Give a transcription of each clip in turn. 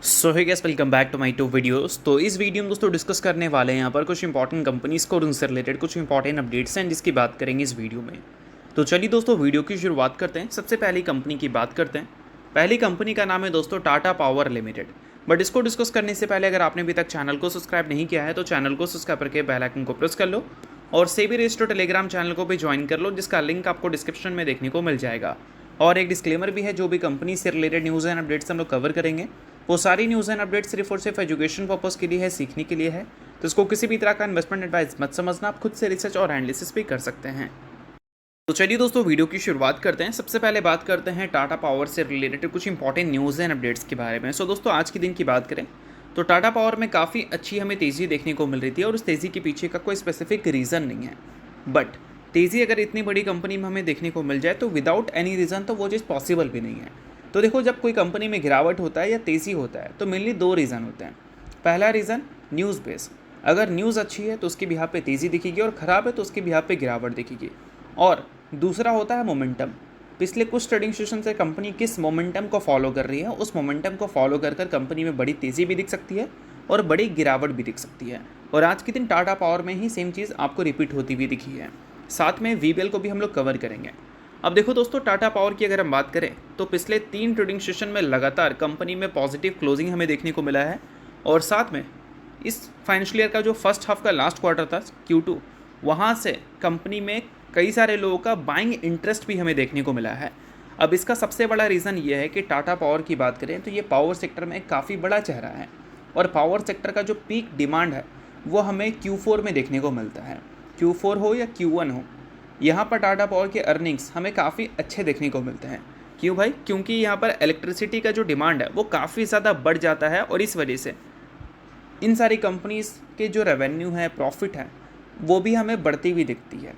So hi guys, welcome back to my two videos. तो इस video में दोस्तों डिस्कस करने वाले हैं यहाँ पर कुछ इंपॉर्टेंट कंपनीज को और उनसे रिलेटेड कुछ इंपॉर्टेंट अपडेट्स हैं जिसकी बात करेंगे इस वीडियो में। तो चलिए दोस्तों वीडियो की शुरुआत करते हैं। सबसे पहली कंपनी की बात करते हैं। पहली कंपनी का नाम है दोस्तों टाटा पावर लिमिटेड। बट इसको डिस्कस करने से पहले अगर आपने अभी तक चैनल को सब्सक्राइब नहीं किया है तो चैनल को सब्सक्राइब करके बेल आइकन को प्रेस कर लो और सेबी रजिस्टर्ड टेलीग्राम चैनल को भी ज्वाइन कर लो, जिसका लिंक आपको डिस्क्रिप्शन में देखने को मिल जाएगा। और एक डिस्क्लेमर भी है, जो भी कंपनी से रिलेटेड न्यूज़ एंड अपडेट्स हम लोग कवर करेंगे वो सारी न्यूज़ एंड अपडेट सिर्फ और सिर्फ एजुकेशन पर्पस के लिए है, सीखने के लिए है। तो इसको किसी भी तरह का इन्वेस्टमेंट एडवाइस मत समझना, आप खुद से रिसर्च और एनालिसिस भी कर सकते हैं। तो चलिए दोस्तों वीडियो की शुरुआत करते हैं। सबसे पहले बात करते हैं टाटा पावर से रिलेटेड कुछ इंपॉर्टेंट न्यूज़ एंड अपडेट्स के बारे में। सो दोस्तों आज के दिन की बात करें तो टाटा पावर में काफ़ी अच्छी हमें तेज़ी देखने को मिल रही थी और उस तेज़ी के पीछे का कोई स्पेसिफिक रीज़न नहीं है। बट तेज़ी अगर इतनी बड़ी कंपनी में हमें देखने को मिल जाए तो विदाउट एनी रीज़न तो वो चीज़ पॉसिबल भी नहीं है। तो देखो, जब कोई कंपनी में गिरावट होता है या तेज़ी होता है तो मेनली दो रीज़न होते हैं। पहला रीज़न न्यूज़ बेस, अगर न्यूज़ अच्छी है तो उसके बिहाफ पे तेज़ी दिखेगी और ख़राब है तो उसके बिहाफ पे गिरावट दिखेगी। और दूसरा होता है मोमेंटम, पिछले कुछ ट्रेडिंग सेशन से कंपनी किस मोमेंटम को फॉलो कर रही है, उस मोमेंटम को फॉलो कर कंपनी में बड़ी तेज़ी भी दिख सकती है और बड़ी गिरावट भी दिख सकती है। और आज के दिन टाटा पावर में ही सेम चीज़ आपको रिपीट होती हुई दिखी है। साथ में वीबीएल को भी हम लोग कवर करेंगे। अब देखो दोस्तों, टाटा पावर की अगर हम बात करें तो पिछले 3 ट्रेडिंग सेशन में लगातार कंपनी में पॉजिटिव क्लोजिंग हमें देखने को मिला है। और साथ में इस फाइनेंशियल ईयर का जो फर्स्ट हाफ का लास्ट क्वार्टर था Q2, वहाँ से कंपनी में कई सारे लोगों का बाइंग इंटरेस्ट भी हमें देखने को मिला है। अब इसका सबसे बड़ा रीज़न ये है कि टाटा पावर की बात करें तो ये पावर सेक्टर में काफ़ी बड़ा चेहरा है और पावर सेक्टर का जो पीक डिमांड है वो हमें Q4 में देखने को मिलता है। Q4 हो या Q1 हो, यहाँ पर टाटा पावर के अर्निंग्स हमें काफ़ी अच्छे देखने को मिलते हैं। क्यों भाई? क्योंकि यहाँ पर इलेक्ट्रिसिटी का जो डिमांड है वो काफ़ी ज़्यादा बढ़ जाता है और इस वजह से इन सारी कंपनीज़ के जो रेवेन्यू है, प्रॉफिट है, वो भी हमें बढ़ती हुई दिखती है।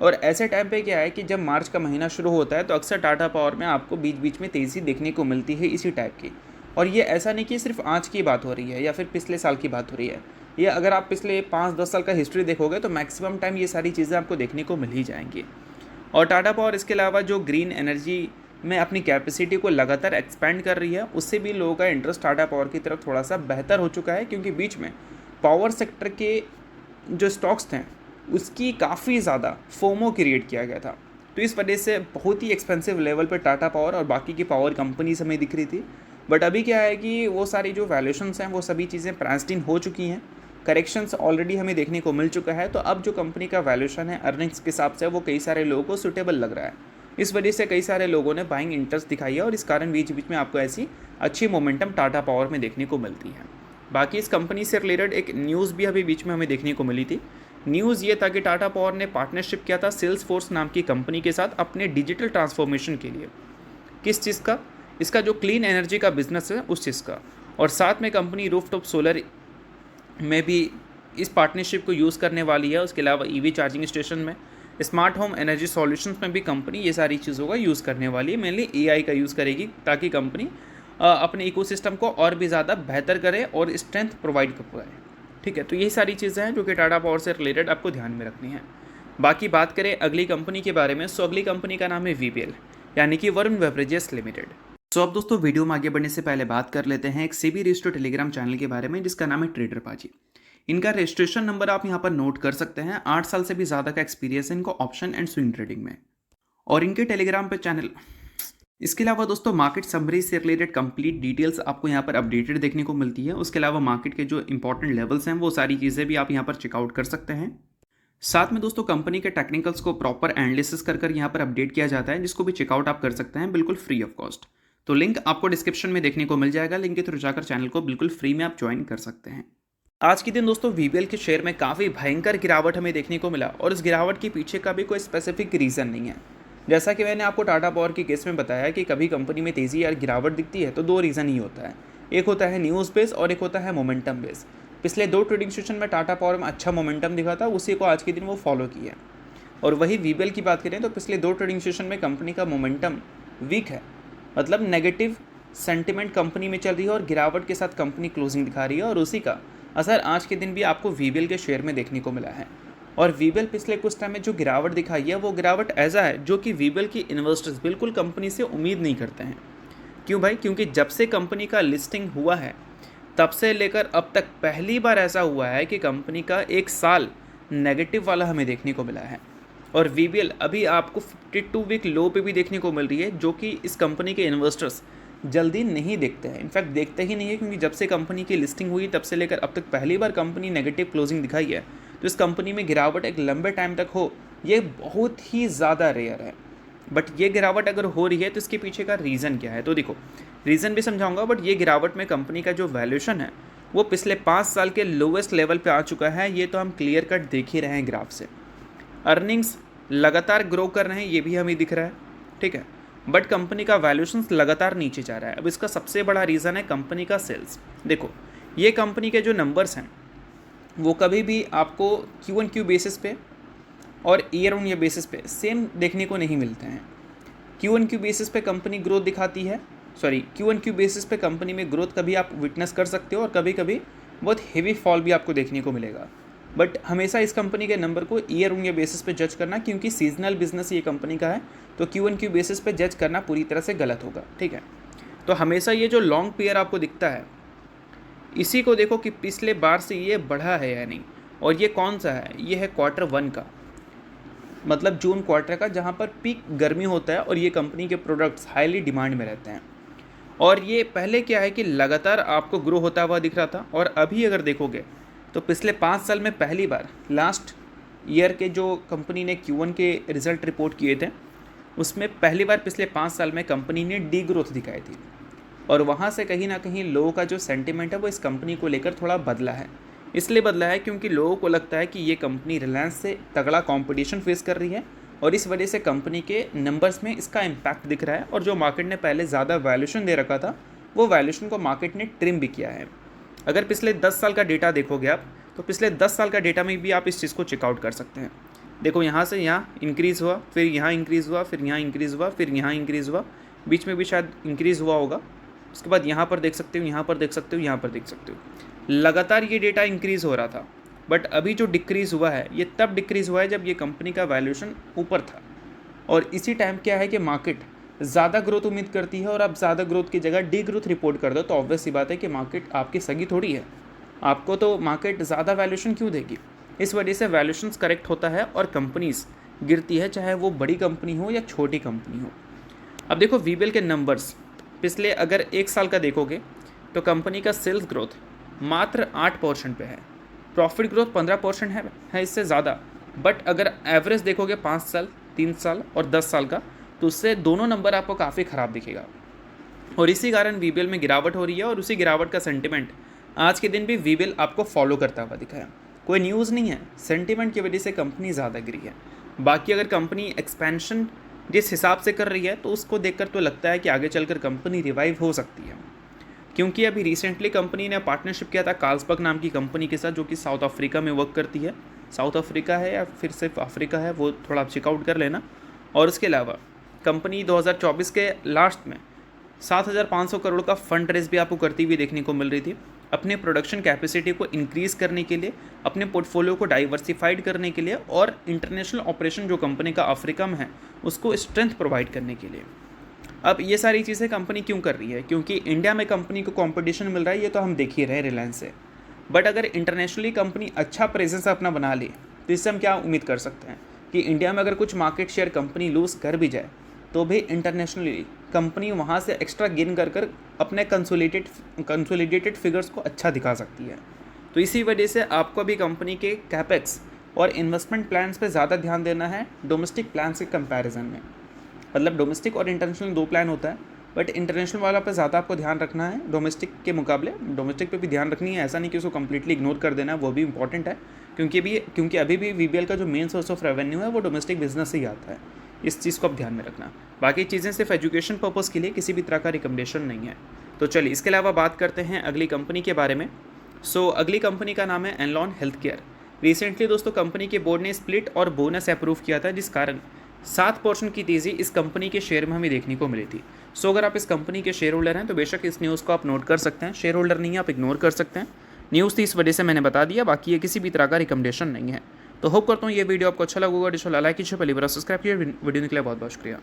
और ऐसे टाइम पे क्या है कि जब मार्च का महीना शुरू होता है तो अक्सर टाटा पावर में आपको बीच बीच में तेज़ी देखने को मिलती है इसी टाइप की। और ये ऐसा नहीं कि सिर्फ आज की बात हो रही है या फिर पिछले साल की बात हो रही है। ये अगर आप पिछले 5-10 साल का हिस्ट्री देखोगे तो मैक्सिमम टाइम ये सारी चीज़ें आपको देखने को मिल ही जाएंगी। और टाटा पावर इसके अलावा जो ग्रीन एनर्जी में अपनी कैपेसिटी को लगातार एक्सपेंड कर रही है, उससे भी लोगों का इंटरेस्ट टाटा पावर की तरफ थोड़ा सा बेहतर हो चुका है। क्योंकि बीच में पावर सेक्टर के जो स्टॉक्स थे उसकी काफ़ी ज़्यादा फोमो क्रिएट किया गया था। तो इस वजह से बहुत ही एक्सपेंसिव लेवल पर टाटा पावर और बाकी की पावर कंपनीज हमें दिख रही थी। बट अभी क्या है कि वो सारी जो वैल्यूशंस हैं वो सभी चीज़ें प्राइस्ड इन हो चुकी हैं, करेक्शंस ऑलरेडी हमें देखने को मिल चुका है। तो अब जो कंपनी का वैल्यूशन है अर्निंग्स के हिसाब से वो कई सारे लोगों को सूटेबल लग रहा है। इस वजह से कई सारे लोगों ने बाइंग इंटरेस्ट दिखाई है और इस कारण बीच बीच में आपको ऐसी अच्छी मोमेंटम टाटा पावर में देखने को मिलती है। बाकी इस कंपनी से रिलेटेड एक न्यूज़ भी अभी बीच में हमें देखने को मिली थी। न्यूज़ ये था कि टाटा पावर ने पार्टनरशिप किया था सेल्स फोर्स नाम की कंपनी के साथ अपने डिजिटल ट्रांसफॉर्मेशन के लिए। किस चीज़ का? इसका जो क्लीन एनर्जी का बिजनेस है उस चीज़ का। और साथ में कंपनी रूफटॉप सोलर में भी इस पार्टनरशिप को यूज़ करने वाली है। उसके अलावा ईवी चार्जिंग स्टेशन में, स्मार्ट होम एनर्जी सॉल्यूशंस में भी कंपनी ये सारी चीज़ों का यूज़ करने वाली है। मेनली एआई का यूज़ करेगी ताकि कंपनी अपने इकोसिस्टम को और भी ज़्यादा बेहतर करे और स्ट्रेंथ प्रोवाइड कर पाए। ठीक है, तो यही सारी चीज़ें हैं जो कि टाटा पावर से रिलेटेड आपको ध्यान में रखनी है। बाकी बात करें अगली कंपनी के बारे में, सो अगली कंपनी का नाम है वीबीएल, यानी कि वरुण बेवरेजेस लिमिटेड। सो अब दोस्तों वीडियो में आगे बढ़ने से पहले बात कर लेते हैं एक सेबी रजिस्टर्ड टेलीग्राम चैनल के बारे में जिसका नाम है ट्रेडर पाजी। इनका रजिस्ट्रेशन नंबर आप यहाँ पर नोट कर सकते हैं। 8 साल से भी ज़्यादा का एक्सपीरियंस है इनको ऑप्शन एंड स्विंग ट्रेडिंग में। और इनके टेलीग्राम पे चैनल, इसके अलावा दोस्तों मार्केट समरी से रिलेटेड कंप्लीट डिटेल्स आपको यहाँ पर अपडेटेड देखने को मिलती है। उसके अलावा मार्केट के जो इंपॉर्टेंट लेवल्स हैं वो सारी चीज़ें भी आप यहाँ पर चेकआउट कर सकते हैं। साथ में दोस्तों कंपनी के टेक्निकल्स को प्रॉपर एनालिसिस कर यहाँ पर अपडेट किया जाता है, जिसको भी चेकआउट आप कर सकते हैं बिल्कुल फ्री ऑफ कॉस्ट। तो लिंक आपको डिस्क्रिप्शन में देखने को मिल जाएगा, लिंक के थ्रू जाकर चैनल को बिल्कुल फ्री में आप ज्वाइन कर सकते हैं। आज के दिन दोस्तों वीबीएल के शेयर में काफ़ी भयंकर गिरावट हमें देखने को मिला और इस गिरावट के पीछे का भी कोई स्पेसिफिक रीज़न नहीं है। जैसा कि मैंने आपको टाटा पावर के केस में बताया कि कभी कंपनी में तेज़ी या गिरावट दिखती है तो दो रीज़न ही होता है, एक होता है न्यूज़ बेस और एक होता है मोमेंटम बेस। पिछले 2 ट्रेडिंग सेशन में टाटा पावर में अच्छा मोमेंटम दिखा था, उसी को आज के दिन वो फॉलो किया। और वही वीबीएल की बात करें तो पिछले 2 ट्रेडिंग सेशन में कंपनी का मोमेंटम वीक है, मतलब नेगेटिव सेंटिमेंट कंपनी में चल रही है और गिरावट के साथ कंपनी क्लोजिंग दिखा रही है और उसी का असर आज के दिन भी आपको वीबीएल के शेयर में देखने को मिला है। और वीबीएल पिछले कुछ टाइम में जो गिरावट दिखाई है वो गिरावट ऐसा है जो कि वीबीएल की इन्वेस्टर्स बिल्कुल कंपनी से उम्मीद नहीं करते हैं। क्यों भाई? क्योंकि जब से कंपनी का लिस्टिंग हुआ है तब से लेकर अब तक पहली बार ऐसा हुआ है कि कंपनी का एक साल नेगेटिव वाला हमें देखने को मिला है। और वीबीएल अभी आपको 52 वीक लो पे भी देखने को मिल रही है, जो कि इस कंपनी के इन्वेस्टर्स जल्दी नहीं देखते हैं, इनफैक्ट देखते ही नहीं है, क्योंकि जब से कंपनी की लिस्टिंग हुई तब से लेकर अब तक पहली बार कंपनी नेगेटिव क्लोजिंग दिखाई है। तो इस कंपनी में गिरावट एक लंबे टाइम तक हो, ये बहुत ही ज़्यादा रेयर है। बट ये गिरावट अगर हो रही है तो इसके पीछे का रीज़न क्या है? तो देखो, रीज़न भी समझाऊंगा, बट ये गिरावट में कंपनी का जो वैल्यूएशन है वो पिछले 5 साल के लोवेस्ट लेवल पे आ चुका है। ये तो हम क्लियर कट देख ही रहे हैं ग्राफ से। अर्निंग्स लगातार ग्रो कर रहे हैं, ये भी हमें दिख रहा है, ठीक है, बट कंपनी का वैल्यूएशन लगातार नीचे जा रहा है। अब इसका सबसे बड़ा रीज़न है कंपनी का सेल्स। देखो, ये कंपनी के जो नंबर्स हैं वो कभी भी आपको Q1Q बेसिस पे और ईयर ऑन ईयर बेसिस पे सेम देखने को नहीं मिलते हैं। Q1Q बेसिस पे कंपनी ग्रोथ दिखाती है, Q1Q बेसिस पे कंपनी में ग्रोथ कभी आप विटनेस कर सकते हो और कभी कभी बहुत हेवी फॉल भी आपको देखने को मिलेगा। बट हमेशा इस कंपनी के नंबर को ईयर ऑन ईयर बेसिस पे जज करना, क्योंकि सीजनल बिजनेस ये कंपनी का है, तो Q1Q बेसिस पे जज करना पूरी तरह से गलत होगा, ठीक है। तो हमेशा ये जो लॉन्ग पीरियड आपको दिखता है, इसी को देखो कि पिछले बार से ये बढ़ा है या नहीं। और ये कौन सा है? ये है Q1 का, मतलब जून क्वार्टर का, जहाँ पर पीक गर्मी होता है और ये कंपनी के प्रोडक्ट्स हाईली डिमांड में रहते हैं। और ये पहले क्या है कि लगातार आपको ग्रो होता हुआ दिख रहा था, और अभी अगर देखोगे तो पिछले 5 साल में पहली बार लास्ट ईयर के जो कंपनी ने Q1 के रिज़ल्ट रिपोर्ट किए थे, उसमें पहली बार पिछले 5 साल में कंपनी ने डी ग्रोथ दिखाई थी। और वहाँ से कहीं ना कहीं लोगों का जो सेंटिमेंट है वो इस कंपनी को लेकर थोड़ा बदला है। इसलिए बदला है क्योंकि लोगों को लगता है कि ये कंपनी रिलायंस से तगड़ा कंपटीशन फेस कर रही है, और इस वजह से कंपनी के नंबर्स में इसका इम्पैक्ट दिख रहा है। और जो मार्केट ने पहले ज़्यादा वैल्यूएशन दे रखा था, वो वैल्यूएशन को मार्केट ने ट्रिम भी किया है। अगर पिछले 10 साल का डेटा देखोगे आप, तो पिछले 10 साल का डेटा में भी आप इस चीज़ को चेकआउट कर सकते हैं। देखो, यहाँ से यहाँ इंक्रीज़ हुआ, फिर यहाँ इंक्रीज़ हुआ, फिर यहाँ इंक्रीज़ हुआ, फिर यहाँ इंक्रीज़ हुआ, बीच में भी शायद इंक्रीज़ हुआ होगा। उसके बाद यहाँ पर देख सकते हो, यहाँ पर देख सकते हो, यहाँ पर देख सकते हो, लगातार ये डेटा इंक्रीज़ हो रहा था। बट अभी जो डिक्रीज़ हुआ है, ये तब डिक्रीज़ हुआ है जब ये कंपनी का वैल्यूएशन ऊपर था। और इसी टाइम क्या है कि मार्केट ज़्यादा ग्रोथ उम्मीद करती है, और आप ज़्यादा ग्रोथ की जगह डी ग्रोथ रिपोर्ट कर दो तो ऑब्वियस सी बात है कि मार्केट आपकी सगी थोड़ी है, आपको तो मार्केट ज़्यादा वैल्यूएशन क्यों देगी। इस वजह से वैल्यूएशंस करेक्ट होता है और कंपनीज गिरती है, चाहे वो बड़ी कंपनी हो या छोटी कंपनी हो। अब देखो, वीबीएल के नंबर्स पिछले अगर 1 साल का देखोगे तो कंपनी का सेल्स ग्रोथ मात्र 8% पे है, प्रॉफिट ग्रोथ 15% है इससे ज़्यादा। बट अगर एवरेज देखोगे 5 साल, 3 साल और 10 साल का, तो उससे दोनों नंबर आपको काफ़ी ख़राब दिखेगा। और इसी कारण वीबीएल में गिरावट हो रही है, और उसी गिरावट का सेंटिमेंट आज के दिन भी वीबीएल आपको फॉलो करता हुआ दिखा है। कोई न्यूज़ नहीं है, सेंटिमेंट की वजह से कंपनी ज़्यादा गिरी है। बाकी अगर कंपनी एक्सपेंशन जिस हिसाब से कर रही है तो उसको देखकर तो लगता है कि आगे चलकर कंपनी रिवाइव हो सकती है, क्योंकि अभी रिसेंटली कंपनी ने पार्टनरशिप किया था कार्लसबर्ग नाम की कंपनी के साथ, जो कि साउथ अफ्रीका में वर्क करती है। साउथ अफ्रीका है या फिर सिर्फ अफ्रीका है, वो थोड़ा आप चेकआउट कर लेना। और उसके अलावा कंपनी 2024 के लास्ट में 7,500 करोड़ का फंड रेज भी आपको करती हुई देखने को मिल रही थी, अपने प्रोडक्शन कैपेसिटी को इंक्रीज़ करने के लिए, अपने पोर्टफोलियो को डाइवर्सिफाइड करने के लिए, और इंटरनेशनल ऑपरेशन जो कंपनी का अफ्रीका में है उसको स्ट्रेंथ प्रोवाइड करने के लिए। अब ये सारी चीज़ें कंपनी क्यों कर रही है? क्योंकि इंडिया में कंपनी को कंपटीशन मिल रहा है, ये तो हम देख ही रहे हैं रिलायंस से। बट अगर इंटरनेशनली कंपनी अच्छा प्रेजेंस अपना बना ले, तो इससे हम क्या उम्मीद कर सकते हैं कि इंडिया में अगर कुछ मार्केट शेयर कंपनी लूज़ कर भी जाए तो भी इंटरनेशनली कंपनी वहाँ से एक्स्ट्रा गेन कर अपने कंसोलिडेटेड फिगर्स को अच्छा दिखा सकती है। तो इसी वजह से आपको अभी कंपनी के कैपेक्स और इन्वेस्टमेंट प्लान्स पे ज़्यादा ध्यान देना है डोमेस्टिक प्लान्स के कंपैरिजन में। मतलब डोमेस्टिक और इंटरनेशनल 2 प्लान होता है, बट इंटरनेशनल वाला पे ज़्यादा आपको ध्यान रखना है डोमेस्टिक के मुकाबले। डोमेस्टिक पे भी ध्यान रखनी है, ऐसा नहीं कि उसको कम्प्लीटली इग्नोर कर देना है, वो भी इंपॉर्टेंट है, क्योंकि अभी भी वीबीएल का जो मेन सोर्स ऑफ रेवेन्यू है वो डोमेस्टिक बिजनेस से ही आता है। इस चीज़ को आप ध्यान में रखना। बाकी चीज़ें सिर्फ एजुकेशन पर्पज़ के लिए, किसी भी तरह का रिकमेंडेशन नहीं है। तो चलिए इसके अलावा बात करते हैं अगली कंपनी के बारे में। अगली कंपनी का नाम है एनलॉन हेल्थ केयर। रिसेंटली दोस्तों कंपनी के बोर्ड ने स्प्लिट और बोनस अप्रूव किया था, जिस कारण 7% की तेज़ी इस कंपनी के शेयर में हमें देखने को मिली थी। अगर आप इस कंपनी के शेयर होल्डर हैं तो बेशक इस न्यूज़ को आप नोट कर सकते हैं, शेयर होल्डर नहीं है आप इग्नोर कर सकते हैं। न्यूज़ थी इस वजह से मैंने बता दिया, बाकी ये किसी भी तरह का रिकमेंडेशन नहीं है। तो होप करता हूँ ये वीडियो आपको अच्छा लगा होगा। लाइक कीजिए, पहली बार सब्सक्राइब कीजिए। वीडियो निकले बहुत बहुत शुक्रिया।